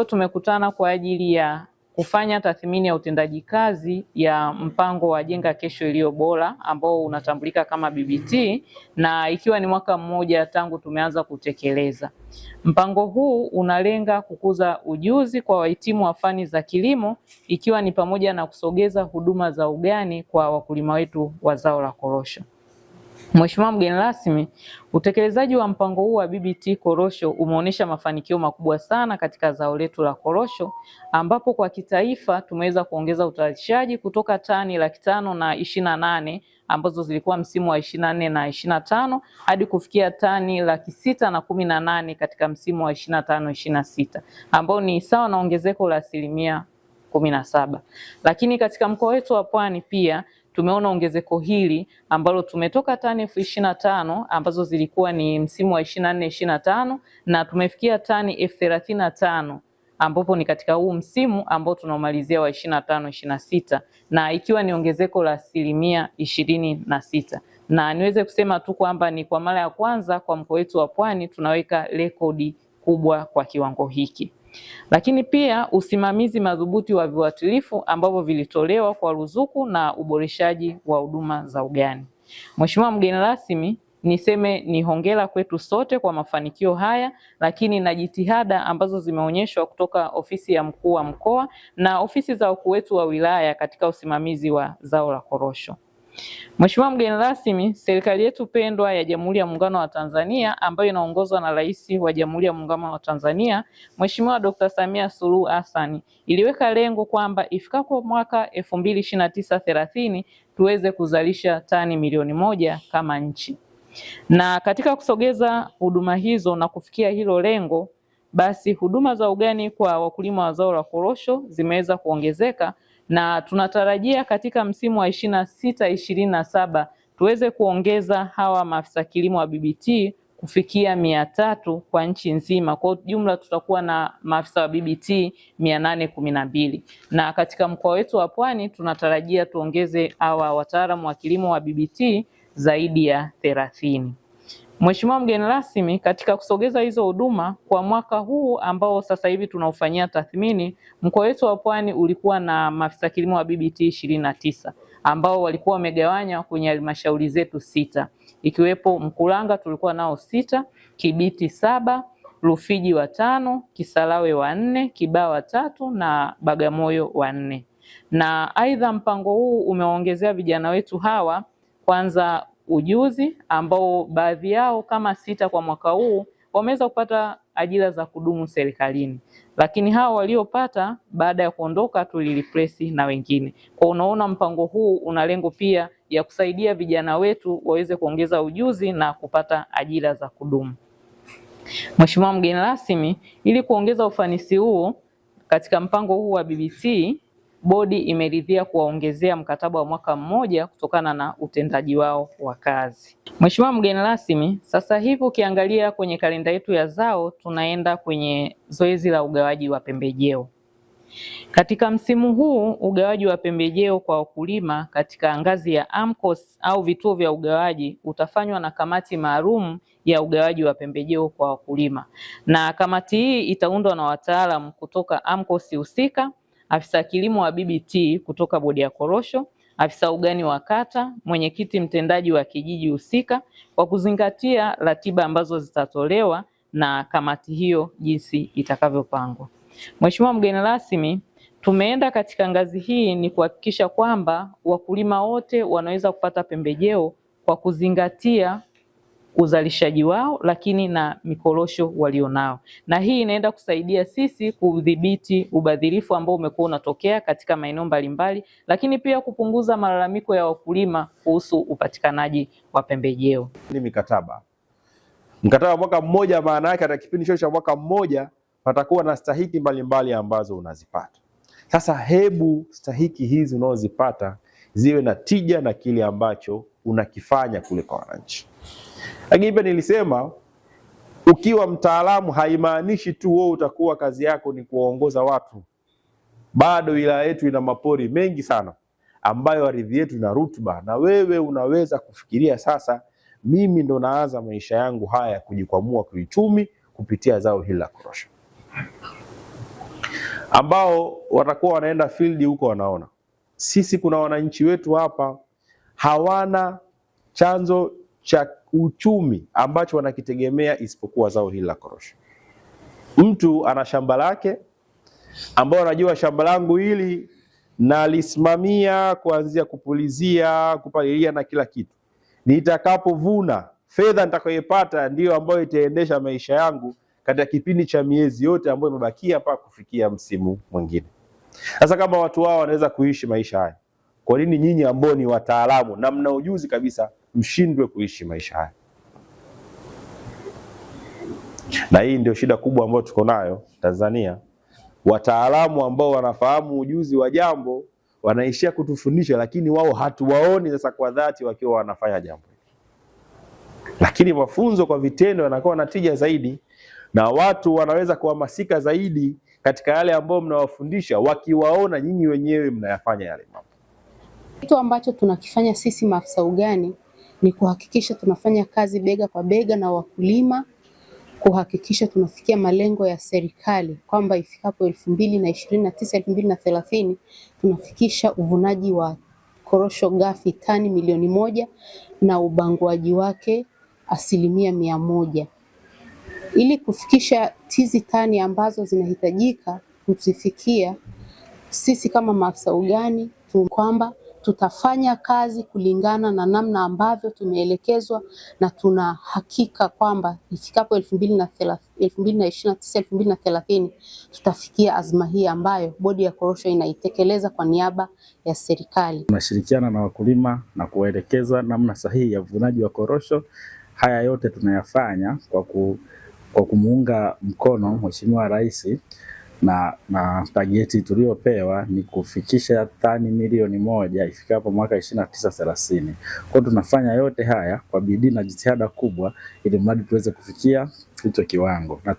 Tumekutana kwa ajili ya kufanya tathmini ya utendaji kazi ya mpango wa Jenga Kesho Iliyo Bora ambao unatambulika kama BBT, na ikiwa ni mwaka mmoja tangu tumeanza kutekeleza. Mpango huu unalenga kukuza ujuzi kwa wahitimu wa fani za kilimo, ikiwa ni pamoja na kusogeza huduma za ugani kwa wakulima wetu wa zao la korosho. Mheshimiwa mgeni rasmi, utekelezaji wa mpango huu wa BBT korosho umeonyesha mafanikio makubwa sana katika zao letu la korosho, ambapo kwa kitaifa tumeweza kuongeza uzalishaji kutoka tani 528,000 ambazo zilikuwa msimu wa 24 na 25 hadi kufikia tani 618,000 katika msimu wa 25-26, ambao ni sawa na ongezeko la 17%. Lakini katika mkoa wetu wa Pwani pia tumeona ongezeko hili ambalo tumetoka tani 25,000 ambazo zilikuwa ni msimu wa 24-25 na tumefikia tani 35,000 ambapo ni katika huu msimu ambao tunaomalizia wa 25-26, na ikiwa ni ongezeko la 26%. Na niweze kusema tu kwamba ni kwa mara ya kwanza kwa mkoa wetu wa Pwani tunaweka rekodi kubwa kwa kiwango hiki. Lakini pia usimamizi madhubuti wa viuatilifu ambavyo vilitolewa kwa ruzuku na uboreshaji wa huduma za ugani. Mheshimiwa mgeni rasmi, niseme ni hongera kwetu sote kwa mafanikio haya, lakini na jitihada ambazo zimeonyeshwa kutoka ofisi ya mkuu wa mkoa na ofisi za wakuu wetu wa wilaya katika usimamizi wa zao la korosho. Mheshimiwa mgeni rasmi, serikali yetu pendwa ya Jamhuri ya Muungano wa Tanzania ambayo inaongozwa na Rais wa Jamhuri ya Muungano wa Tanzania Mheshimiwa Dr. Samia Suluhu Hassan iliweka lengo kwamba ifikapo mwaka 2029-30 tuweze kuzalisha tani milioni 1 kama nchi. Na katika kusogeza huduma hizo na kufikia hilo lengo, basi huduma za ugani kwa wakulima wa zao la korosho zimeweza kuongezeka, na tunatarajia katika msimu wa 26-27 tuweze kuongeza hawa maafisa kilimo wa BBT kufikia 300 kwa nchi nzima. Kwa jumla tutakuwa na maafisa wa BBT 812, na katika mkoa wetu wa Pwani tunatarajia tuongeze hawa wataalamu wa kilimo wa BBT zaidi ya 30. Mheshimiwa mgeni rasmi, katika kusogeza hizo huduma kwa mwaka huu ambao sasa hivi tunaufanyia tathmini, mkoa wetu wa Pwani ulikuwa na maafisa kilimo wa BBT 29 ambao walikuwa wamegawanywa kwenye halmashauri zetu 6, ikiwepo Mkuranga tulikuwa nao 6, Kibiti 7, Rufiji 5, Kisarawe 4, Kibaha 3 na Bagamoyo 4. Na aidha mpango huu umewaongezea vijana wetu hawa kwanza ujuzi ambao baadhi yao kama 6 kwa mwaka huu wameweza kupata ajira za kudumu serikalini, lakini hao waliopata baada ya kuondoka tulireplace na wengine. Kwa unaona mpango huu una lengo pia ya kusaidia vijana wetu waweze kuongeza ujuzi na kupata ajira za kudumu. Mheshimiwa mgeni rasmi, ili kuongeza ufanisi huo katika mpango huu wa BBT, bodi imeridhia kuwaongezea mkataba wa mwaka mmoja kutokana na utendaji wao wa kazi. Mheshimiwa mgeni rasmi, sasa hivi ukiangalia kwenye kalenda yetu ya zao tunaenda kwenye zoezi la ugawaji wa pembejeo. Katika msimu huu ugawaji wa pembejeo kwa wakulima katika ngazi ya AMCOS au vituo vya ugawaji utafanywa na kamati maalum ya ugawaji wa pembejeo kwa wakulima, na kamati hii itaundwa na wataalamu kutoka AMCOS husika, afisa kilimo wa BBT kutoka bodi ya korosho, afisa ugani wa kata, mwenyekiti mtendaji wa kijiji husika, kwa kuzingatia ratiba ambazo zitatolewa na kamati hiyo jinsi itakavyopangwa. Mheshimiwa mgeni rasmi, tumeenda katika ngazi hii ni kuhakikisha kwamba wakulima wote wanaweza kupata pembejeo kwa kuzingatia uzalishaji wao lakini na mikorosho walionao, na hii inaenda kusaidia sisi kudhibiti ubadhirifu ambao umekuwa unatokea katika maeneo mbalimbali, lakini pia kupunguza malalamiko ya wakulima kuhusu upatikanaji wa pembejeo. Ni mkataba wa mwaka mmoja, maana yake katika kipindi hicho cha mwaka mmoja patakuwa na stahiki mbalimbali ambazo unazipata. Sasa hebu stahiki hizi unazozipata ziwe na tija na kile ambacho unakifanya kule kwa wananchi. Lakini pia nilisema ukiwa mtaalamu haimaanishi tu wewe utakuwa kazi yako ni kuwaongoza watu. Bado wilaya yetu ina mapori mengi sana ambayo ardhi yetu ina rutuba, na wewe unaweza kufikiria sasa, mimi ndo naanza maisha yangu haya kujikwamua kiuchumi kupitia zao hili la korosho. ambao watakuwa wanaenda field huko wanaona. Sisi kuna wananchi wetu hapa hawana chanzo cha uchumi ambacho wanakitegemea isipokuwa zao hili la korosho. Mtu ana shamba lake ambao anajua shamba langu hili nalisimamia kuanzia kupulizia, kupalilia na kila kitu. Nitakapovuna, fedha nitakayopata ndiyo ambayo itaendesha maisha yangu katika kipindi cha miezi yote ambayo imebakia mpaka kufikia msimu mwingine. Sasa kama watu hao wanaweza kuishi maisha haya, kwa nini nyinyi ambao ni wataalamu na mna ujuzi kabisa mshindwe kuishi maisha haya? Na hii ndio shida kubwa ambayo tuko nayo Tanzania. Wataalamu ambao wanafahamu ujuzi wa jambo wanaishia kutufundisha, lakini wao hatuwaoni sasa kwa dhati wakiwa wanafanya jambo. Lakini mafunzo kwa vitendo yanakuwa na tija zaidi, na watu wanaweza kuhamasika zaidi katika yale ambayo mnawafundisha, wakiwaona nyinyi wenyewe mnayafanya yale mambo. Kitu ambacho tunakifanya sisi maafisa ugani ni kuhakikisha tunafanya kazi bega kwa bega na wakulima, kuhakikisha tunafikia malengo ya serikali kwamba ifikapo 2029 2030 tunafikisha uvunaji wa korosho ghafi tani 1,000,000 na ubanguaji wake 100%. Ili kufikisha hizi tani ambazo zinahitajika kuzifikia, sisi kama maafisa ugani kwamba tutafanya kazi kulingana na namna ambavyo tumeelekezwa, na tuna hakika kwamba ifikapo 2029 2030 tutafikia azma hii ambayo bodi ya korosho inaitekeleza kwa niaba ya serikali. Tunashirikiana na wakulima na kuwaelekeza namna sahihi ya uvunaji wa korosho. Haya yote tunayafanya kwa kumuunga mkono Mheshimiwa Rais, na targeti tuliyopewa ni kufikisha tani 1,000,000 ifikapo mwaka 29-30. Kwa tunafanya yote haya kwa bidii na jitihada kubwa ili mradi tuweze kufikia hicho kiwango, na